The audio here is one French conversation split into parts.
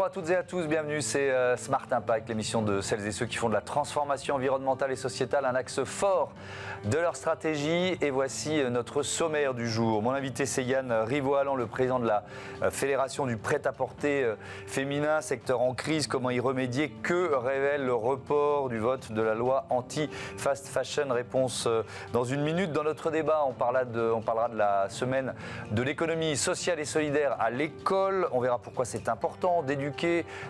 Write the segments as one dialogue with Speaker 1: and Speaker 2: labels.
Speaker 1: Bonjour à toutes et à tous, bienvenue, c'est Smart Impact, l'émission de celles et ceux qui font de la transformation environnementale et sociétale un axe fort de leur stratégie. Et voici notre sommaire du jour. Mon invité, c'est Yann Rivoalan, le président de la Fédération du prêt-à-porter féminin, secteur en crise. Comment y remédier? Que révèle le report du vote de la loi anti-fast fashion? Réponse dans une minute. Dans notre débat, on parlera de la semaine de l'économie sociale et solidaire à l'école. On verra pourquoi c'est important d'éduquer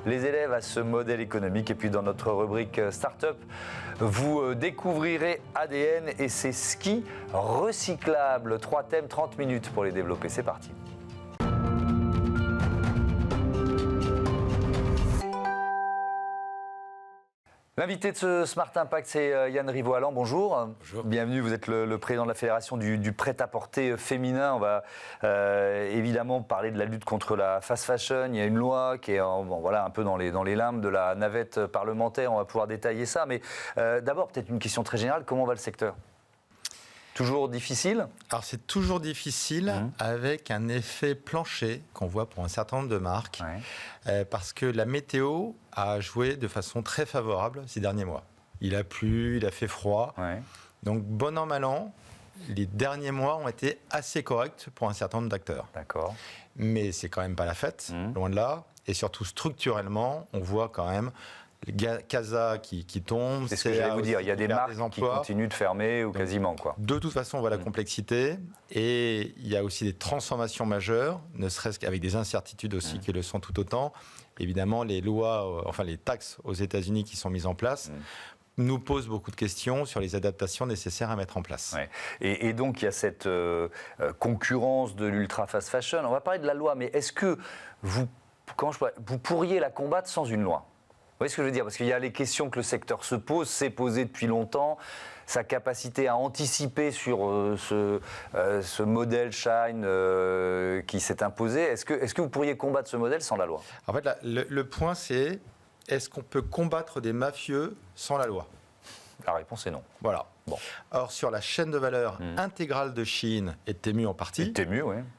Speaker 1: les élèves à ce modèle économique. Et puis dans notre rubrique Startup, vous découvrirez ADN et ses skis recyclables. 3 thèmes, 30 minutes pour les développer. C'est parti. L'invité de ce Smart Impact, c'est Yann Rivoalan. Bonjour.
Speaker 2: Bonjour. Bienvenue,
Speaker 1: vous êtes le président de la Fédération du prêt-à-porter féminin. On va évidemment parler de la lutte contre la fast fashion. Il y a une loi qui est un peu dans les limbes de la navette parlementaire. On va pouvoir détailler ça. Mais d'abord, peut-être une question très générale. Comment va le secteur ? Toujours difficile ?
Speaker 2: Alors c'est toujours difficile avec un effet plancher qu'on voit pour un certain nombre de marques, parce que la météo a joué de façon très favorable ces derniers mois. Il a plu, il a fait froid, donc bon an mal an, les derniers mois ont été assez corrects pour un certain nombre d'acteurs.
Speaker 1: D'accord.
Speaker 2: Mais c'est quand même pas la fête, loin de là, et surtout structurellement, on voit quand même les CASA qui tombent.
Speaker 1: C'est ce que j'allais vous dire. Il y a des marques qui continuent de fermer ou quasiment, quoi.
Speaker 2: De toute façon, on voit la complexité. Et il y a aussi des transformations majeures, ne serait-ce qu'avec des incertitudes aussi qui le sont tout autant. Évidemment, les lois, les taxes aux États-Unis qui sont mises en place nous posent beaucoup de questions sur les adaptations nécessaires à mettre en place.
Speaker 1: Ouais. Et donc, il y a cette concurrence de l'ultra fast fashion. On va parler de la loi, mais est-ce que vous pourriez la combattre sans une loi ? Vous voyez ce que je veux dire? Parce qu'il y a les questions que le secteur se pose, s'est posé depuis longtemps, sa capacité à anticiper sur ce modèle Shine qui s'est imposé. Est-ce que vous pourriez combattre ce modèle sans la loi?
Speaker 2: En fait, le point, c'est est-ce qu'on peut combattre des mafieux sans la loi?
Speaker 1: La réponse est non.
Speaker 2: Voilà. Bon. Or, sur la chaîne de valeur intégrale de Shein et de Temu en partie,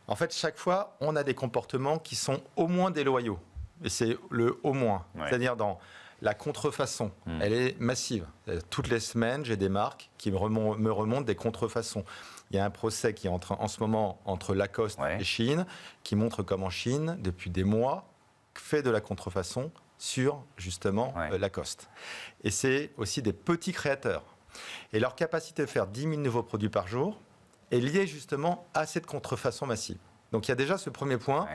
Speaker 2: en fait, chaque fois, on a des comportements qui sont au moins déloyaux. Et c'est le au moins. C'est-à-dire dans la contrefaçon, elle est massive. Toutes les semaines, j'ai des marques qui me remontent des contrefaçons. Il y a un procès qui est en ce moment entre Lacoste et Shein, qui montre comment Shein, depuis des mois, fait de la contrefaçon sur, justement, Lacoste. Et c'est aussi des petits créateurs. Et leur capacité de faire 10 000 nouveaux produits par jour est liée, justement, à cette contrefaçon massive. Donc, il y a déjà ce premier point.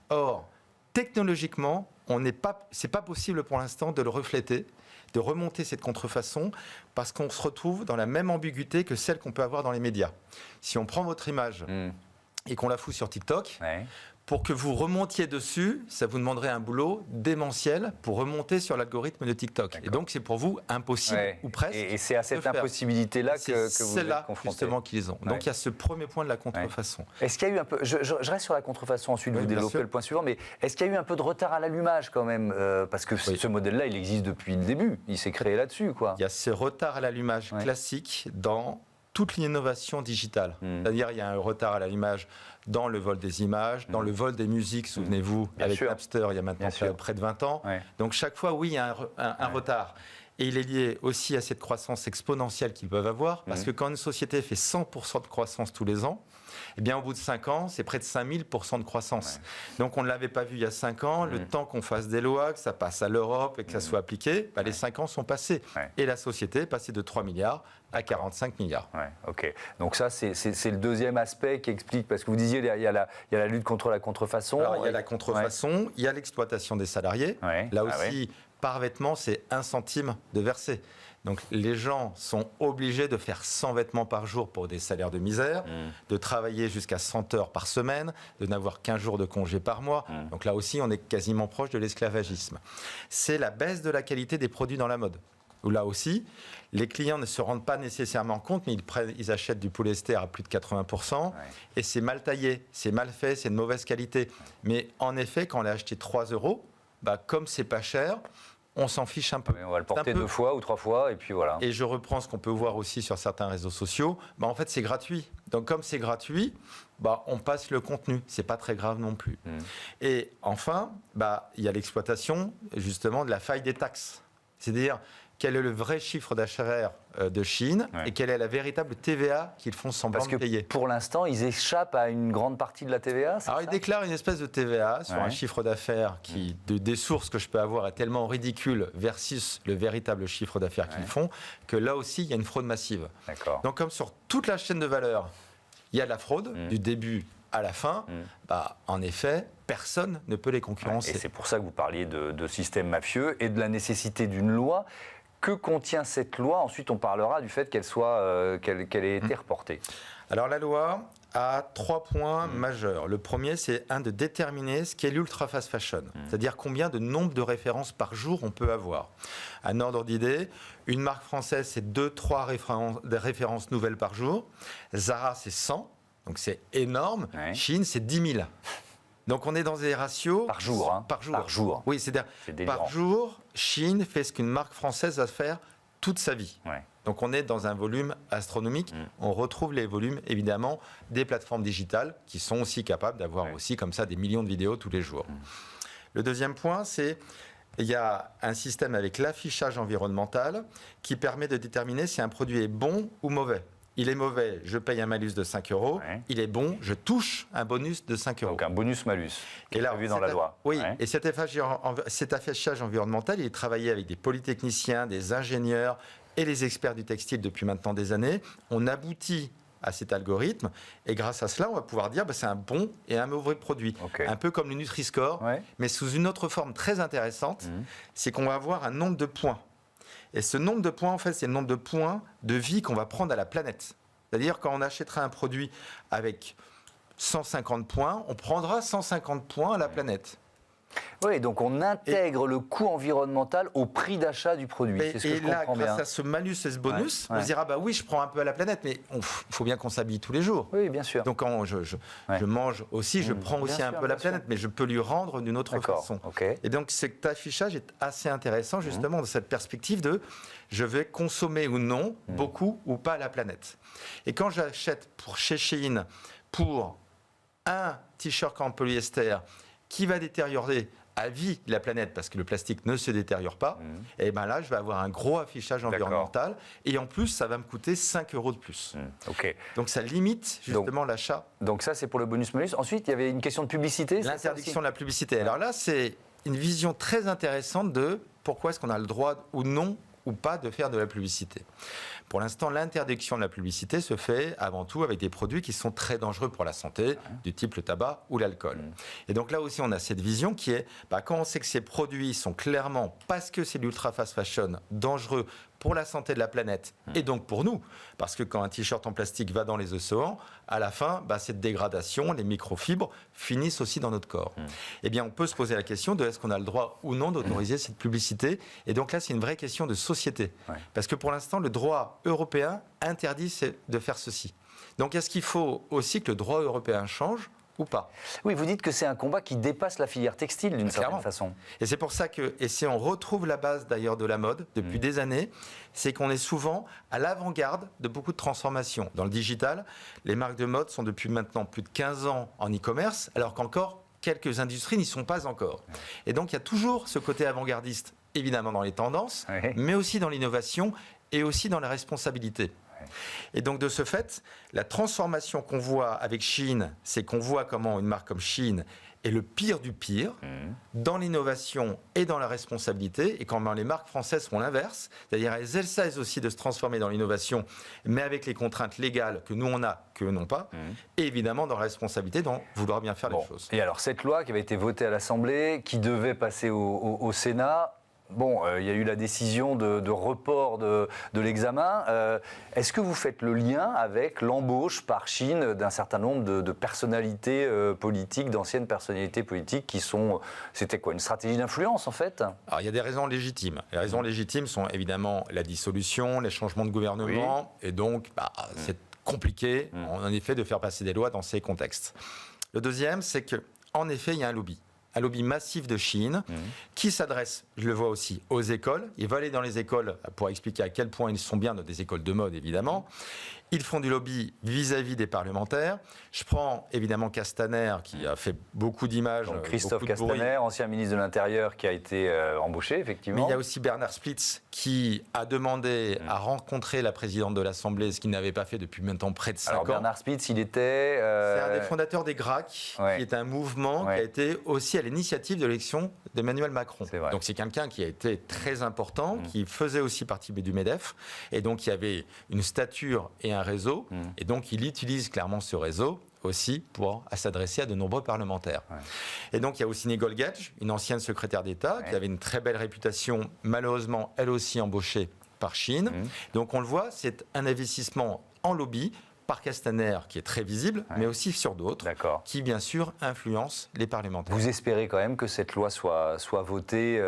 Speaker 2: Or, technologiquement, c'est pas possible pour l'instant de le refléter, de remonter cette contrefaçon, parce qu'on se retrouve dans la même ambiguïté que celle qu'on peut avoir dans les médias. Si on prend votre image et qu'on la fout sur TikTok, pour que vous remontiez dessus, ça vous demanderait un boulot démentiel pour remonter sur l'algorithme de TikTok. Et donc, c'est pour vous impossible, ou presque.
Speaker 1: Et c'est à cette impossibilité-là que vous êtes confrontés.
Speaker 2: Justement, qu'ils ont. Donc, il y a ce premier point de la contrefaçon.
Speaker 1: Est-ce qu'il y a eu un peu... Je reste sur la contrefaçon, ensuite vous développez le point suivant, mais est-ce qu'il y a eu un peu de retard à l'allumage quand même parce que ce modèle-là, il existe depuis le début. Il s'est créé là-dessus, quoi.
Speaker 2: Il y a ce retard à l'allumage classique dans toute l'innovation digitale. C'est-à-dire, il y a un retard à l'allumage dans le vol des images, dans le vol des musiques, souvenez-vous, avec Napster, il y a maintenant près de 20 ans. Donc, chaque fois, oui, il y a un retard. Et il est lié aussi à cette croissance exponentielle qu'ils peuvent avoir, parce que quand une société fait 100% de croissance tous les ans, eh bien, au bout de 5 ans, c'est près de 5000% de croissance. Donc, on ne l'avait pas vu il y a 5 ans. Le temps qu'on fasse des lois, que ça passe à l'Europe et que ça soit appliqué, les 5 ans sont passés. Et la société est passée de 3 milliards à 45 milliards.
Speaker 1: Ok. Donc ça, c'est le deuxième aspect qui explique, parce que vous disiez, il y a la lutte contre la contrefaçon.
Speaker 2: Alors, il y a la contrefaçon, il y a l'exploitation des salariés. Là aussi, par vêtement, c'est 1 centime de versé. Donc les gens sont obligés de faire 100 vêtements par jour pour des salaires de misère, de travailler jusqu'à 100 heures par semaine, de n'avoir qu'1 jour de congé par mois. Donc là aussi, on est quasiment proche de l'esclavagisme. C'est la baisse de la qualité des produits dans la mode. Où là aussi, les clients ne se rendent pas nécessairement compte, mais ils achètent du polyester à plus de 80%, et c'est mal taillé, c'est mal fait, c'est de mauvaise qualité. Mais en effet, quand on l'a acheté 3 €, comme c'est pas cher, on s'en fiche un peu.
Speaker 1: Oui, on va le porter 2 fois ou 3 fois, et puis voilà.
Speaker 2: Et je reprends ce qu'on peut voir aussi sur certains réseaux sociaux. En fait, c'est gratuit. Donc, comme c'est gratuit, on passe le contenu. C'est pas très grave non plus. Et enfin, il y a l'exploitation, justement, de la faille des taxes. C'est-à-dire, quel est le vrai chiffre d'affaires de Chine et quelle est la véritable TVA qu'ils font semblant de payer.
Speaker 1: Pour l'instant, ils échappent à une grande partie de la TVA.
Speaker 2: Alors, ils déclarent une espèce de TVA sur un chiffre d'affaires qui, des sources que je peux avoir, est tellement ridicule versus le véritable chiffre d'affaires qu'ils font, que là aussi, il y a une fraude massive. Donc, comme sur toute la chaîne de valeur, il y a de la fraude, du début à la fin, en effet, personne ne peut les concurrencer.
Speaker 1: Et c'est pour ça que vous parliez de système mafieux et de la nécessité d'une loi. Que contient cette loi? Ensuite, on parlera du fait qu'elle ait été reportée.
Speaker 2: Alors, la loi a 3 points majeurs. Le premier, c'est de déterminer ce qu'est l'ultra fast fashion, c'est-à-dire combien de nombre de références par jour on peut avoir. Un ordre d'idée, une marque française, c'est 2-3 références nouvelles par jour. Zara, c'est 100, donc c'est énorme. Chine, c'est 10 000. Donc on est dans des ratios...
Speaker 1: Par jour, hein.
Speaker 2: Par jour.
Speaker 1: Par jour.
Speaker 2: Oui, c'est-à-dire par jour, Chine fait ce qu'une marque française va faire toute sa vie. Donc on est dans un volume astronomique. On retrouve les volumes, évidemment, des plateformes digitales qui sont aussi capables d'avoir aussi comme ça des millions de vidéos tous les jours. Le deuxième point, c'est il y a un système avec l'affichage environnemental qui permet de déterminer si un produit est bon ou mauvais. Il est mauvais, je paye un malus de 5 €. Il est bon, je touche un bonus de 5 €.
Speaker 1: Donc un bonus-malus qui est prévu dans la loi.
Speaker 2: Oui, et cet affichage environnemental, il est travaillé avec des polytechniciens, des ingénieurs et les experts du textile depuis maintenant des années. On aboutit à cet algorithme et grâce à cela, on va pouvoir dire c'est un bon et un mauvais produit. Un peu comme le Nutri-Score, mais sous une autre forme très intéressante, c'est qu'on va avoir un nombre de points. Et ce nombre de points, en fait, c'est le nombre de points de vie qu'on va prendre à la planète. C'est-à-dire, quand on achètera un produit avec 150 points, on prendra 150 points à la planète.
Speaker 1: Oui, donc on intègre le coût environnemental au prix d'achat du produit. C'est ce que je comprends bien.
Speaker 2: Grâce à ce malus et ce bonus, on se dira, oui, je prends un peu à la planète, mais il faut bien qu'on s'habille tous les jours.
Speaker 1: Oui, bien sûr.
Speaker 2: Donc quand je mange aussi, je prends aussi un peu à la planète, mais je peux lui rendre d'une autre façon. Et donc cet affichage est assez intéressant, justement, de cette perspective de je vais consommer ou non, beaucoup ou pas à la planète. Et quand j'achète chez Shein pour un t-shirt en polyester qui va détériorer à vie la planète parce que le plastique ne se détériore pas, et bien là, je vais avoir un gros affichage environnemental et en plus, ça va me coûter 5 € de plus. Donc ça limite justement l'achat.
Speaker 1: Donc ça, c'est pour le bonus-malus. Ensuite, il y avait une question de publicité.
Speaker 2: L'interdiction de la publicité. Alors là, c'est une vision très intéressante de pourquoi est-ce qu'on a le droit ou non ou pas de faire de la publicité. Pour l'instant, l'interdiction de la publicité se fait avant tout avec des produits qui sont très dangereux pour la santé, du type le tabac ou l'alcool. Et donc là aussi, on a cette vision qui est, quand on sait que ces produits sont clairement, parce que c'est l'ultra fast fashion, dangereux pour la santé de la planète et donc pour nous, parce que quand un t-shirt en plastique va dans les océans, à la fin, cette dégradation, les microfibres finissent aussi dans notre corps. Eh bien, on peut se poser la question de est-ce qu'on a le droit ou non d'autoriser cette publicité. Et donc là, c'est une vraie question de société. Parce que pour l'instant, le droit européen interdit de faire ceci. Donc, est-ce qu'il faut aussi que le droit européen change ou pas?
Speaker 1: Oui, vous dites que c'est un combat qui dépasse la filière textile d'une certaine façon.
Speaker 2: Et c'est pour ça que, et si on retrouve la base d'ailleurs de la mode depuis des années, c'est qu'on est souvent à l'avant-garde de beaucoup de transformations. Dans le digital, les marques de mode sont depuis maintenant plus de 15 ans en e-commerce, alors qu'encore quelques industries n'y sont pas encore. Et donc il y a toujours ce côté avant-gardiste, évidemment dans les tendances, mais aussi dans l'innovation et aussi dans la responsabilité. Et donc de ce fait, la transformation qu'on voit avec Shein, c'est qu'on voit comment une marque comme Shein est le pire du pire dans l'innovation et dans la responsabilité, et comment les marques françaises font l'inverse, c'est-à-dire elles essaient aussi de se transformer dans l'innovation, mais avec les contraintes légales que nous on a, qu'eux n'ont pas, et évidemment dans la responsabilité, dans vouloir bien faire les choses.
Speaker 1: Et alors cette loi qui avait été votée à l'Assemblée, qui devait passer au Sénat, il y a eu la décision de report de l'examen. Est-ce que vous faites le lien avec l'embauche par Chine d'un certain nombre de personnalités politiques, d'anciennes personnalités politiques qui sont... C'était quoi, une stratégie d'influence en fait?
Speaker 2: Alors il y a des raisons légitimes. Les raisons légitimes sont évidemment la dissolution, les changements de gouvernement, et donc c'est compliqué en effet de faire passer des lois dans ces contextes. Le deuxième, c'est qu'en effet il y a un lobby. un lobby massif de Shein qui s'adresse, je le vois aussi, aux écoles. Ils vont aller dans les écoles pour expliquer à quel point ils sont bien, dans des écoles de mode évidemment. Ils font du lobby vis-à-vis des parlementaires. Je prends évidemment Castaner qui a fait beaucoup d'images.
Speaker 1: Donc Christophe Castaner, ancien ministre de l'Intérieur qui a été embauché effectivement.
Speaker 2: Mais il y a aussi Bernard Splitz qui a demandé à rencontrer la présidente de l'Assemblée, ce qu'il n'avait pas fait depuis maintenant près de 5 ans.
Speaker 1: Alors Bernard Splitz, il était...
Speaker 2: C'est un des fondateurs des GRAC, qui est un mouvement qui a été aussi à l'initiative de l'élection d'Emmanuel Macron. Donc c'est quelqu'un qui a été très important, qui faisait aussi partie du MEDEF, et donc il y avait une stature et un réseau, et donc il utilise clairement ce réseau aussi pour s'adresser à de nombreux parlementaires. Et donc il y a aussi Nicole Gage, une ancienne secrétaire d'État, qui avait une très belle réputation, malheureusement elle aussi embauchée par Shein. Donc on le voit, c'est un investissement en lobby, par Castaner, qui est très visible, mais aussi sur d'autres, qui bien sûr influencent les parlementaires.
Speaker 1: Vous espérez quand même que cette loi soit votée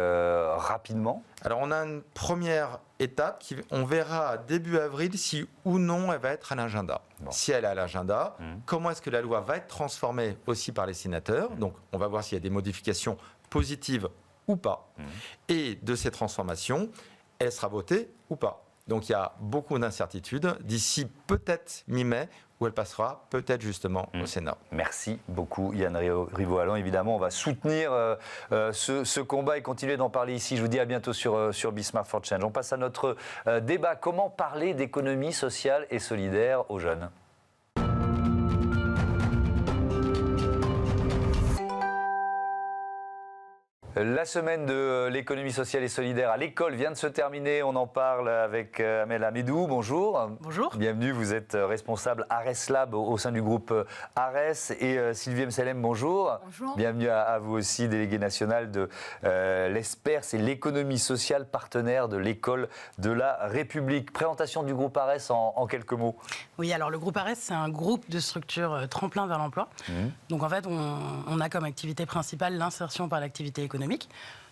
Speaker 1: rapidement ?
Speaker 2: Alors on a une première étape, on verra début avril si ou non elle va être à l'agenda. Si elle est à l'agenda, comment est-ce que la loi va être transformée aussi par les sénateurs ? Donc on va voir s'il y a des modifications positives ou pas. Et de ces transformations, elle sera votée ou pas. Donc il y a beaucoup d'incertitudes d'ici peut-être mi-mai où elle passera peut-être justement au Sénat.
Speaker 1: Merci beaucoup Yann Rivoalan. Évidemment, on va soutenir ce combat et continuer d'en parler ici. Je vous dis à bientôt sur Bismarck for Change. On passe à notre débat. Comment parler d'économie sociale et solidaire aux jeunes ? La semaine de l'économie sociale et solidaire à l'école vient de se terminer. On en parle avec Amel Amedou. Bonjour.
Speaker 3: Bonjour.
Speaker 1: Bienvenue. Vous êtes responsable ARES Lab au sein du groupe ARES. Et Sylvie Mselem, bonjour.
Speaker 3: Bonjour.
Speaker 1: Bienvenue à vous aussi, déléguée nationale de l'ESPER, c'est l'économie sociale partenaire de l'école de la République. Présentation du groupe ARES en quelques mots.
Speaker 3: Oui, alors le groupe ARES, c'est un groupe de structures tremplin vers l'emploi. Donc en fait, on a comme activité principale l'insertion par l'activité économique.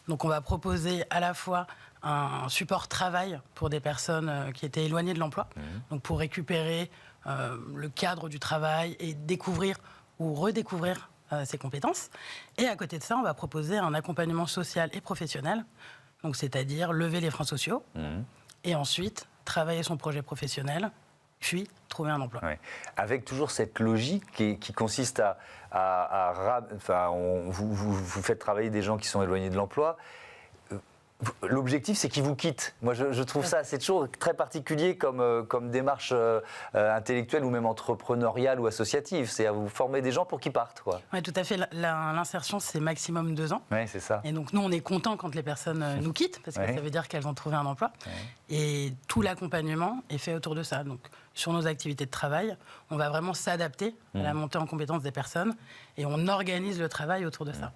Speaker 3: Donc on va proposer à la fois un support travail pour des personnes qui étaient éloignées de l'emploi, donc pour récupérer le cadre du travail et découvrir ou redécouvrir ses compétences. Et à côté de ça, on va proposer un accompagnement social et professionnel, donc c'est-à-dire lever les freins sociaux et ensuite travailler son projet professionnel, puis trouver un emploi.
Speaker 1: Ouais. Avec toujours cette logique qui consiste vous faites travailler des gens qui sont éloignés de l'emploi. L'objectif, c'est qu'ils vous quittent. Moi, je trouve ça, c'est toujours très particulier comme démarche intellectuelle ou même entrepreneuriale ou associative. C'est à vous former des gens pour qu'ils partent.
Speaker 3: Oui, tout à fait. L'insertion, c'est maximum 2 ans.
Speaker 1: Oui, c'est ça.
Speaker 3: Et donc, nous, on est contents quand les personnes nous quittent, parce que ça veut dire qu'elles ont trouvé un emploi. Et tout l'accompagnement est fait autour de ça. Donc, sur nos activités de travail, on va vraiment s'adapter à la montée en compétences des personnes et on organise le travail autour de ça.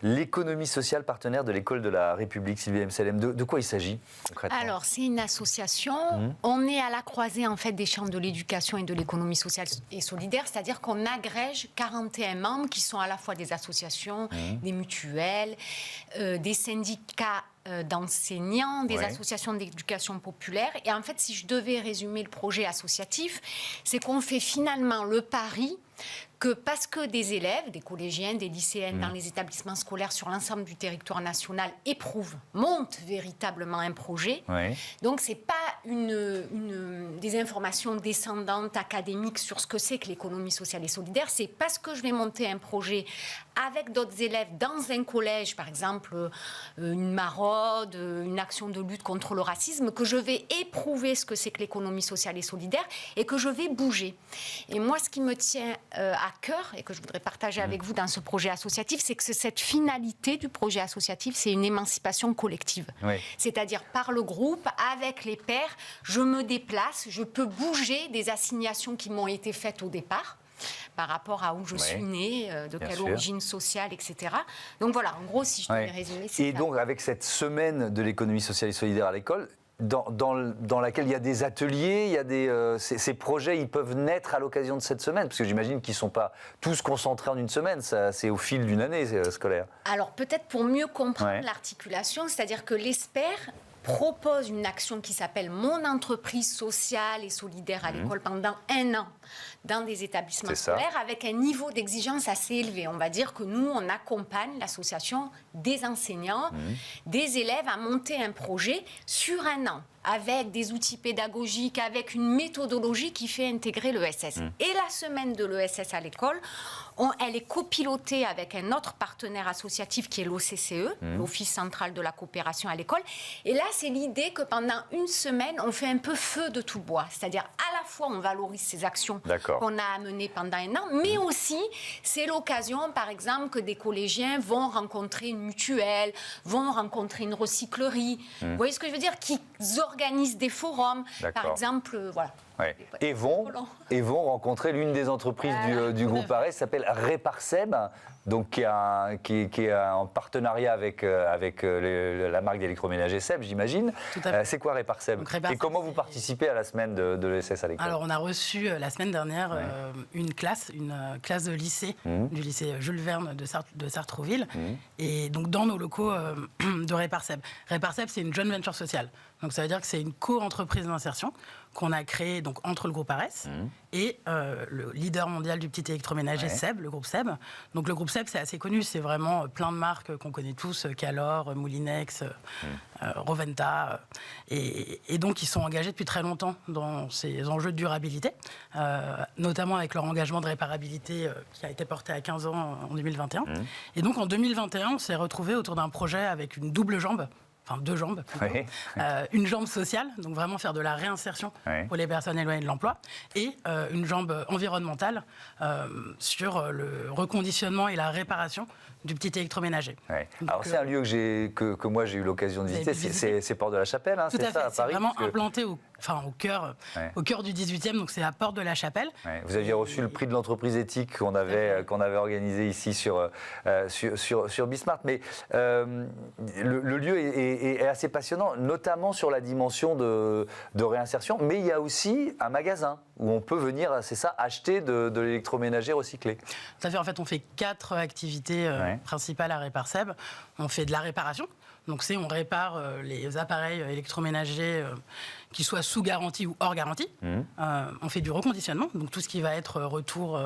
Speaker 1: L'économie sociale partenaire de l'école de la République, Sylvie Mselem, de quoi il s'agit concrètement ?
Speaker 4: Alors, c'est une association. On est à la croisée en fait des champs de l'éducation et de l'économie sociale et solidaire, c'est-à-dire qu'on agrège 41 membres qui sont à la fois des associations, des mutuelles, des syndicats d'enseignants, des associations d'éducation populaire. Et en fait, si je devais résumer le projet associatif, c'est qu'on fait finalement le pari que parce que des élèves, des collégiens, des lycéennes dans les établissements scolaires sur l'ensemble du territoire national éprouvent, montent véritablement un projet, donc c'est pas des informations descendantes académiques sur ce que c'est que l'économie sociale et solidaire, c'est parce que je vais monter un projet avec d'autres élèves dans un collège, par exemple une maraude, une action de lutte contre le racisme, que je vais éprouver ce que c'est que l'économie sociale et solidaire et que je vais bouger. Et moi, ce qui me tient à cœur et que je voudrais partager avec vous dans ce projet associatif, c'est que cette finalité du projet associatif, c'est une émancipation collective. C'est-à-dire par le groupe, avec les pairs, je me déplace, je peux bouger des assignations qui m'ont été faites au départ par rapport à où je suis née, de quelle origine sociale, etc. Donc voilà, en gros, si je devais résumer, c'est ça.
Speaker 1: Et donc, avec cette semaine de l'économie sociale et solidaire à l'école, dans laquelle il y a des ateliers, il y a ces projets, ils peuvent naître à l'occasion de cette semaine, parce que j'imagine qu'ils ne sont pas tous concentrés en une semaine, c'est au fil d'une année scolaire.
Speaker 4: Alors peut-être pour mieux comprendre l'articulation, c'est-à-dire que l'ESPER propose une action qui s'appelle Mon entreprise sociale et solidaire à l'école pendant 1 an dans des établissements scolaires avec un niveau d'exigence assez élevé. On va dire que nous, on accompagne l'association des enseignants, des élèves à monter un projet sur 1 an avec des outils pédagogiques, avec une méthodologie qui fait intégrer l'ESS. Et la semaine de l'ESS à l'école, elle est copilotée avec un autre partenaire associatif qui est l'OCCE, l'Office central de la coopération à l'école. Et là, c'est l'idée que pendant 1 semaine, on fait un peu feu de tout bois. C'est-à-dire, à la fois, on valorise ces actions qu'on a amenées pendant 1 an, mais aussi, c'est l'occasion, par exemple, que des collégiens vont rencontrer une mutuelle, vont rencontrer une recyclerie. Vous voyez ce que je veux dire? Qu'ils organisent des forums, par exemple, voilà.
Speaker 1: Ouais. Et vont rencontrer l'une des entreprises du groupe Arès, qui s'appelle Réparseb, donc qui est en partenariat avec la marque d'électroménager Seb, j'imagine. C'est quoi Réparseb? Et comment vous participez à la semaine de l'ESS à l'école?
Speaker 3: Alors, on a reçu la semaine dernière une classe de lycée, du lycée Jules Verne de Sartrouville, et donc dans nos locaux de Réparseb. Réparseb, c'est une joint venture sociale. Donc ça veut dire que c'est une co-entreprise d'insertion qu'on a créée donc, entre le groupe Arès et le leader mondial du petit électroménager Seb, le groupe Seb. Donc le groupe Seb, c'est assez connu, c'est vraiment plein de marques qu'on connaît tous, Calor, Moulinex, Roventa. Et donc ils sont engagés depuis très longtemps dans ces enjeux de durabilité, notamment avec leur engagement de réparabilité qui a été porté à 15 ans en 2021. Et donc en 2021, on s'est retrouvés autour d'un projet avec une double jambe. Enfin, 2 jambes, plutôt. Une jambe sociale, donc vraiment faire de la réinsertion pour les personnes éloignées de l'emploi, et une jambe environnementale sur le reconditionnement et la réparation du petit électroménager.
Speaker 1: Alors c'est un lieu que moi j'ai eu l'occasion de visiter, c'est Porte de la Chapelle, hein, c'est ça, à Paris.
Speaker 3: C'est vraiment implanté au cœur du 18e, donc c'est à Porte de la Chapelle.
Speaker 1: Vous aviez reçu le prix de l'entreprise éthique qu'on avait organisé ici sur Bismart, mais le lieu est assez passionnant, notamment sur la dimension de réinsertion, mais il y a aussi un magasin où on peut venir, c'est ça, acheter de l'électroménager recyclé.
Speaker 3: Tout à fait, en fait on fait 4 activités principales à Réparseb. On fait de la réparation. Donc on répare les appareils électroménagers qui soient sous garantie ou hors garantie. On fait du reconditionnement, donc tout ce qui va être retour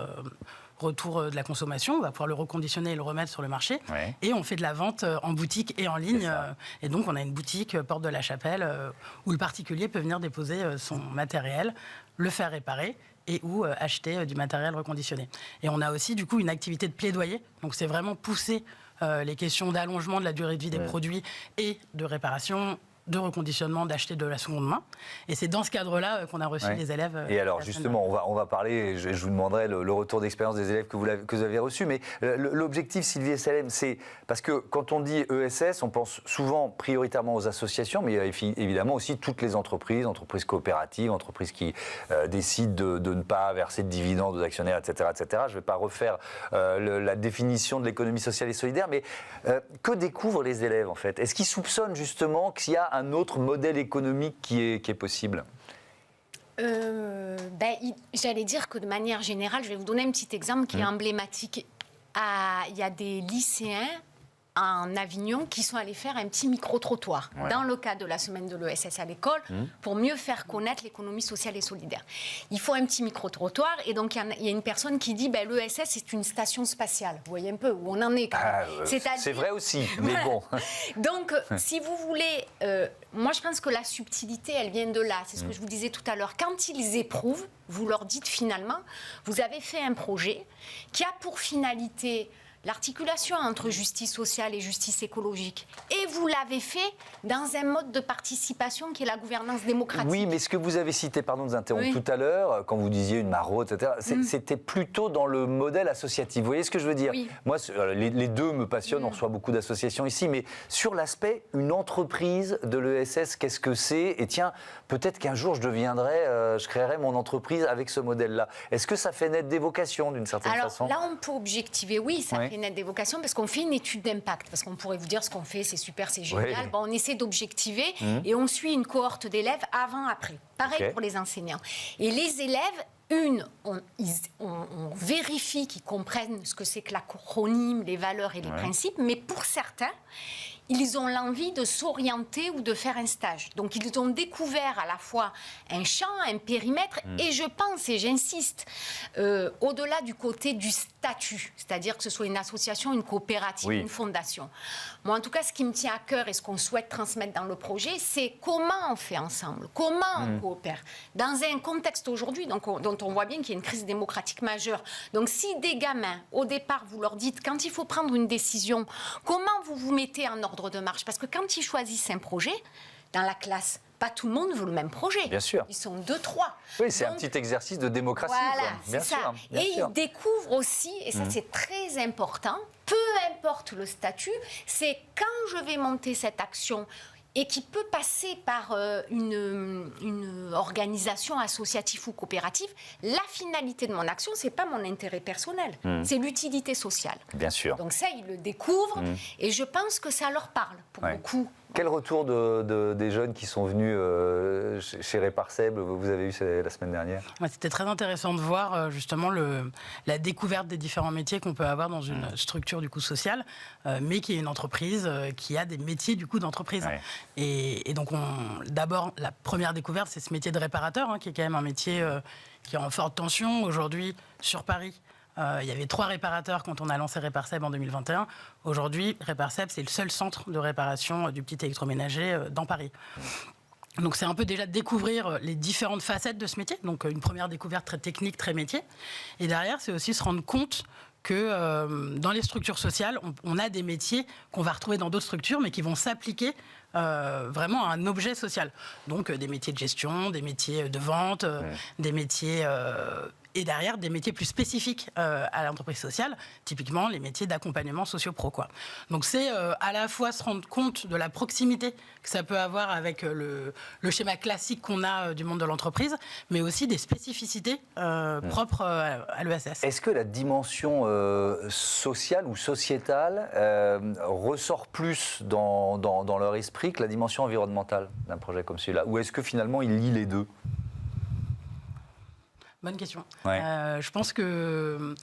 Speaker 3: de la consommation, on va pouvoir le reconditionner et le remettre sur le marché. Et on fait de la vente en boutique et en ligne. Et donc on a une boutique Porte de la Chapelle où le particulier peut venir déposer son matériel, le faire réparer et ou acheter du matériel reconditionné. Et on a aussi du coup une activité de plaidoyer. Donc c'est vraiment pousser les questions d'allongement de la durée de vie des produits et de réparation, de reconditionnement, d'acheter de la seconde main. Et c'est dans ce cadre-là qu'on a reçu les élèves.
Speaker 1: Et alors justement, on va parler, je vous demanderai le retour d'expérience des élèves que vous avez reçus, mais l'objectif, Sylvie et Salem, c'est parce que quand on dit ESS, on pense souvent prioritairement aux associations, mais évidemment aussi toutes les entreprises coopératives, entreprises qui décident de ne pas verser de dividendes aux actionnaires, etc. etc. Je ne vais pas refaire la définition de l'économie sociale et solidaire, mais que découvrent les élèves en fait? Est-ce qu'ils soupçonnent justement qu'il y a un autre modèle économique qui est possible?
Speaker 4: J'allais dire que de manière générale, je vais vous donner un petit exemple qui est emblématique. Il y a des lycéens en Avignon qui sont allés faire un petit micro-trottoir dans le cadre de la semaine de l'ESS à l'école pour mieux faire connaître l'économie sociale et solidaire. Il faut un petit micro-trottoir et donc il y a une personne qui dit l'ESS c'est une station spatiale. Vous voyez un peu où on en est quand même.
Speaker 1: C'est vrai aussi, mais bon.
Speaker 4: Donc si vous voulez, moi je pense que la subtilité elle vient de là. C'est ce que je vous disais tout à l'heure. Quand ils éprouvent, vous leur dites finalement, vous avez fait un projet qui a pour finalité l'articulation entre justice sociale et justice écologique. Et vous l'avez fait dans un mode de participation qui est la gouvernance démocratique.
Speaker 1: Oui, mais ce que vous avez cité, pardon de vous interrompre tout à l'heure, quand vous disiez une maraude, etc., c'était plutôt dans le modèle associatif. Vous voyez ce que je veux dire? Moi, les deux me passionnent, on reçoit beaucoup d'associations ici, mais sur l'aspect, une entreprise de l'ESS, qu'est-ce que c'est? Et tiens, peut-être qu'un jour, je créerai mon entreprise avec ce modèle-là. Est-ce que ça fait naître des vocations d'une certaine façon?
Speaker 4: Là, on peut objectiver, oui, ça fait naître des vocations, parce qu'on fait une étude d'impact, parce qu'on pourrait vous dire ce qu'on fait, c'est super, c'est génial. On essaie d'objectiver et on suit une cohorte d'élèves avant-après. Pareil pour les enseignants. Et les élèves, on vérifie qu'ils comprennent ce que c'est que l'acronyme, les valeurs et les principes, mais pour certains, ils ont l'envie de s'orienter ou de faire un stage. Donc, ils ont découvert à la fois un champ, un périmètre, et je pense, et j'insiste, au-delà du côté du statut, c'est-à-dire que ce soit une association, une coopérative, une fondation. Moi, en tout cas, ce qui me tient à cœur et ce qu'on souhaite transmettre dans le projet, c'est comment on fait ensemble, comment on coopère. Dans un contexte aujourd'hui dont on voit bien qu'il y a une crise démocratique majeure. Donc, si des gamins, au départ, vous leur dites, quand il faut prendre une décision, comment vous vous mettez en ordre de marche? Parce que quand ils choisissent un projet, dans la classe, pas tout le monde veut le même projet.
Speaker 1: Bien sûr.
Speaker 4: Ils sont 2, 3.
Speaker 1: Oui, c'est un petit exercice de démocratie.
Speaker 4: Voilà,
Speaker 1: Bien
Speaker 4: c'est ça.
Speaker 1: sûr, bien
Speaker 4: et
Speaker 1: sûr.
Speaker 4: ils découvrent aussi, et ça c'est très important, peu importe le statut, c'est quand je vais monter cette action et qui peut passer par une organisation associative ou coopérative, la finalité de mon action, c'est pas mon intérêt personnel, c'est l'utilité sociale.
Speaker 1: Bien sûr.
Speaker 4: Donc ça, ils le découvrent, et je pense que ça leur parle pour beaucoup.
Speaker 1: Quel retour des jeunes qui sont venus chez Réparseb, vous avez eu la semaine dernière?
Speaker 3: C'était très intéressant de voir justement la découverte des différents métiers qu'on peut avoir dans une structure du coup sociale, mais qui est une entreprise qui a des métiers du coup d'entreprise. Ouais. Et donc d'abord la première découverte, c'est ce métier de réparateur, qui est quand même un métier qui est en forte tension aujourd'hui sur Paris. Il y avait 3 réparateurs quand on a lancé Réparseb en 2021. Aujourd'hui, Réparseb, c'est le seul centre de réparation du petit électroménager dans Paris. Donc c'est un peu déjà découvrir les différentes facettes de ce métier. Donc une première découverte très technique, très métier. Et derrière, c'est aussi se rendre compte que dans les structures sociales, on a des métiers qu'on va retrouver dans d'autres structures, mais qui vont s'appliquer vraiment à un objet social. Donc des métiers de gestion, des métiers de vente, des métiers... et derrière, des métiers plus spécifiques à l'entreprise sociale, typiquement les métiers d'accompagnement socio-pro, quoi. Donc c'est à la fois se rendre compte de la proximité que ça peut avoir avec le schéma classique qu'on a du monde de l'entreprise, mais aussi des spécificités propres à l'ESS.
Speaker 1: Est-ce que la dimension sociale ou sociétale ressort plus dans leur esprit que la dimension environnementale d'un projet comme celui-là? Ou est-ce que finalement il lie les deux?
Speaker 3: Bonne question.
Speaker 1: Ouais.
Speaker 3: Je pense que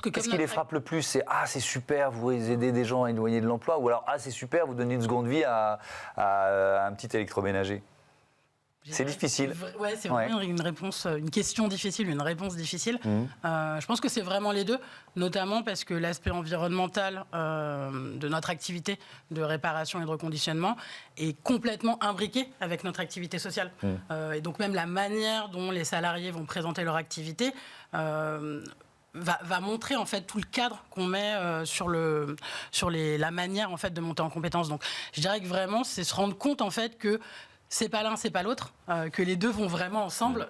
Speaker 1: qu'est-ce qui les frappe le plus? C'est c'est super, vous aidez des gens à éloigner de l'emploi, ou alors c'est super, vous donnez une seconde vie à un petit électroménager? C'est difficile.
Speaker 3: Ouais, c'est vraiment une question difficile, une réponse difficile. Je pense que c'est vraiment les deux, notamment parce que l'aspect environnemental de notre activité de réparation et de reconditionnement est complètement imbriqué avec notre activité sociale. Et donc même la manière dont les salariés vont présenter leur activité va montrer en fait tout le cadre qu'on met sur la manière en fait de monter en compétences. Donc je dirais que vraiment c'est se rendre compte en fait que c'est pas l'un, c'est pas l'autre, que les deux vont vraiment ensemble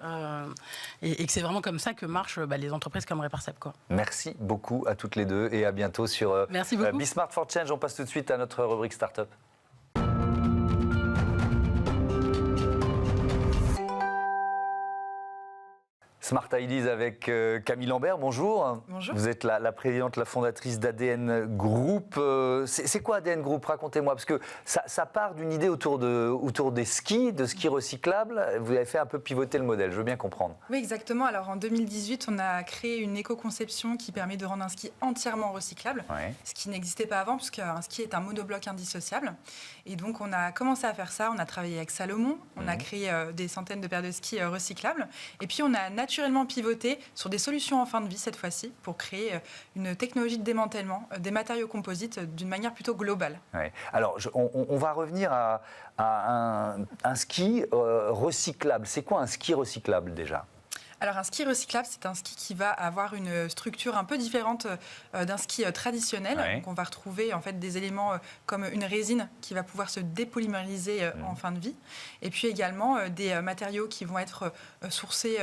Speaker 3: et que c'est vraiment comme ça que marchent les entreprises comme Réparseb, quoi.
Speaker 1: Merci beaucoup à toutes les deux et à bientôt sur Be Smart for Change. On passe tout de suite à notre rubrique Startup. Smart Ideas avec Camille Lambert, bonjour.
Speaker 5: Bonjour.
Speaker 1: Vous êtes la présidente, la fondatrice d'ADN Group. C'est quoi ADN Group? Racontez-moi, parce que ça part d'une idée autour des skis, de skis recyclables. Vous avez fait un peu pivoter le modèle, je veux bien comprendre.
Speaker 5: Oui, exactement. Alors en 2018, on a créé une éco-conception qui permet de rendre un ski entièrement recyclable, ce qui n'existait pas avant, parce qu'un ski est un monobloc indissociable. Et donc on a commencé à faire ça, on a travaillé avec Salomon, on a créé des centaines de paires de skis recyclables, et puis on a naturellement pivoté sur des solutions en fin de vie cette fois-ci pour créer une technologie de démantèlement des matériaux composites d'une manière plutôt globale.
Speaker 1: Ouais. Alors on va revenir à un ski recyclable. C'est quoi un ski recyclable déjà ?
Speaker 5: Alors un ski recyclable, c'est un ski qui va avoir une structure un peu différente d'un ski traditionnel.
Speaker 1: Ouais.
Speaker 5: Donc on va retrouver en fait des éléments comme une résine qui va pouvoir se dépolymériser en fin de vie. Et puis également des matériaux qui vont être sourcés,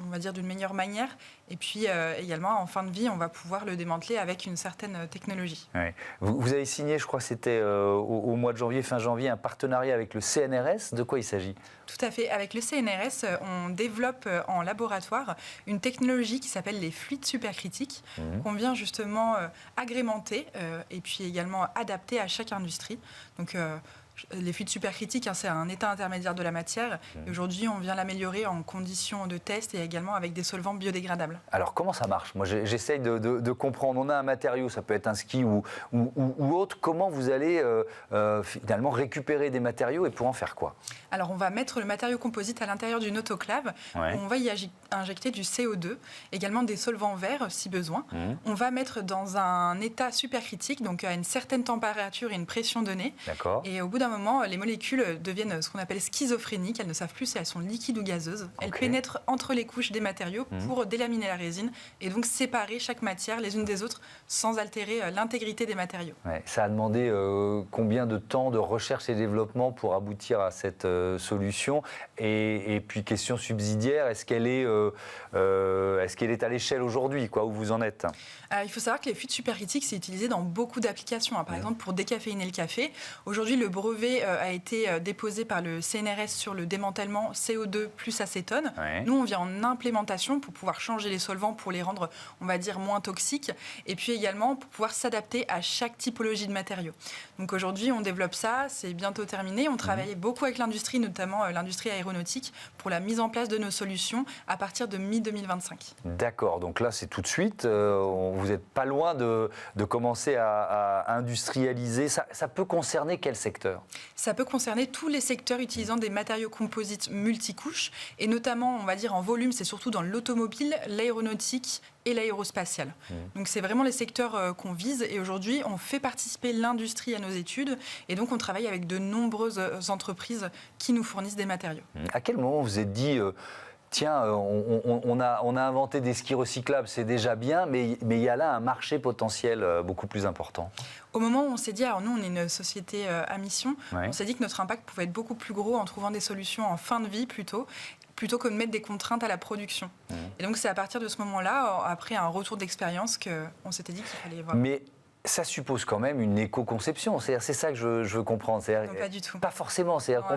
Speaker 5: on va dire, d'une meilleure manière. Et puis également en fin de vie, on va pouvoir le démanteler avec une certaine technologie.
Speaker 1: Ouais. Vous avez signé, je crois que c'était au mois de janvier, fin janvier, un partenariat avec le CNRS. De quoi il s'agit ?
Speaker 5: Tout à fait. Avec le CNRS, on développe en laboratoire une technologie qui s'appelle les fluides supercritiques, qu'on vient justement agrémenter et puis également adapter à chaque industrie. Donc Les fluides supercritiques, c'est un état intermédiaire de la matière. Et aujourd'hui, on vient l'améliorer en conditions de test et également avec des solvants biodégradables.
Speaker 1: Alors, comment ça marche? Moi, j'essaye de comprendre. On a un matériau, ça peut être un ski ou autre. Comment vous allez finalement récupérer des matériaux et pour en faire quoi?
Speaker 5: Alors, on va mettre le matériau composite à l'intérieur d'une autoclave. On va y injecter du CO2, également des solvants verts si besoin. On va mettre dans un état supercritique, donc à une certaine température et une pression donnée.
Speaker 1: D'accord.
Speaker 5: Et au bout d'un moment, les molécules deviennent ce qu'on appelle schizophréniques. Elles ne savent plus si elles sont liquides ou gazeuses. Elles pénètrent entre les couches des matériaux pour délaminer la résine et donc séparer chaque matière les unes des autres sans altérer l'intégrité des matériaux.
Speaker 1: Ouais, ça a demandé combien de temps de recherche et développement pour aboutir à cette solution? Et puis, question subsidiaire, est-ce qu'elle est à l'échelle aujourd'hui, où vous en êtes?
Speaker 5: Il faut savoir que les fluides supercritiques, c'est utilisé dans beaucoup d'applications. Par exemple, pour décaféiner le café. Aujourd'hui, le brevet a été déposé par le CNRS sur le démantèlement CO2 plus acétone. Nous, on vient en implémentation pour pouvoir changer les solvants, pour les rendre, on va dire, moins toxiques. Et puis également pour pouvoir s'adapter à chaque typologie de matériaux. Donc aujourd'hui, on développe ça. C'est bientôt terminé. On travaille beaucoup avec l'industrie, notamment l'industrie aéronautique, pour la mise en place de nos solutions à partir de mi-2025.
Speaker 1: D'accord. Donc là, c'est tout de suite. Vous n'êtes pas loin de commencer à industrialiser. Ça peut concerner quel secteur?
Speaker 5: Ça peut concerner tous les secteurs utilisant des matériaux composites multicouches. Et notamment, on va dire en volume, c'est surtout dans l'automobile, l'aéronautique et l'aérospatial. Donc c'est vraiment les secteurs qu'on vise. Et aujourd'hui, on fait participer l'industrie à nos études. Et donc on travaille avec de nombreuses entreprises qui nous fournissent des matériaux.
Speaker 1: À quel moment vous vous êtes dit... Tiens, on a inventé des skis recyclables, c'est déjà bien, mais il y a là un marché potentiel beaucoup plus important.
Speaker 5: Au moment où on s'est dit, alors nous on est une société à mission, on s'est dit que notre impact pouvait être beaucoup plus gros en trouvant des solutions en fin de vie plutôt que de mettre des contraintes à la production. Et donc c'est à partir de ce moment-là, après un retour d'expérience, qu'on s'était dit qu'il fallait voir.
Speaker 1: Mais ça suppose quand même une éco-conception. C'est ça que je veux comprendre.
Speaker 5: Non, pas du tout.
Speaker 1: Pas forcément. C'est-à-dire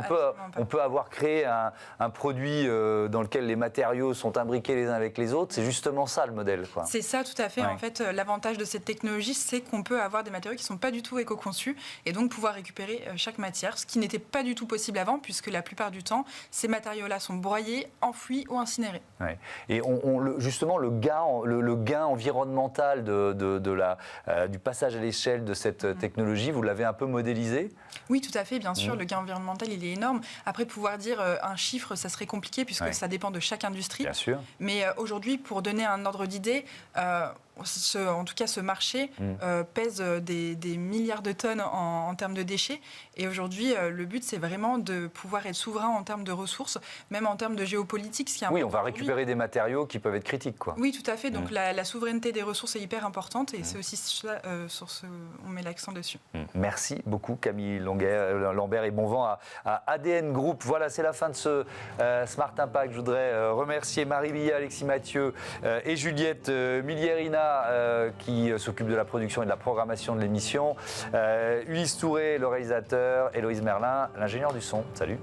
Speaker 1: qu'on peut avoir créé un produit dans lequel les matériaux sont imbriqués les uns avec les autres. C'est justement ça le modèle, quoi.
Speaker 5: C'est ça, tout à fait. En fait, l'avantage de cette technologie, c'est qu'on peut avoir des matériaux qui ne sont pas du tout éco-conçus et donc pouvoir récupérer chaque matière, ce qui n'était pas du tout possible avant, puisque la plupart du temps, ces matériaux-là sont broyés, enfouis ou incinérés.
Speaker 1: Ouais. Et justement, le gain environnemental du passage à l'échelle de cette technologie, vous l'avez un peu modélisé?
Speaker 5: Oui, tout à fait, bien sûr. Le gain environnemental, il est énorme. Après, pouvoir dire un chiffre, ça serait compliqué puisque ça dépend de chaque industrie.
Speaker 1: Bien sûr.
Speaker 5: Mais aujourd'hui, pour donner un ordre d'idée, en tout cas, ce marché pèse des milliards de tonnes en termes de déchets. Et aujourd'hui, le but, c'est vraiment de pouvoir être souverain en termes de ressources, même en termes de géopolitique.
Speaker 1: Oui, on va récupérer des matériaux qui peuvent être critiques, quoi.
Speaker 5: Oui, tout à fait. Donc la souveraineté des ressources est hyper importante et c'est aussi ça, on met l'accent dessus.
Speaker 1: Merci beaucoup, Camille Lambert, et bon vent à ADN Group. Voilà, c'est la fin de ce Smart Impact. Je voudrais remercier Marie Billet, Alexis Mathieu et Juliette Milierina qui s'occupe de la production et de la programmation de l'émission. Ulysse Touré, le réalisateur, Héloïse Merlin, l'ingénieur du son. Salut.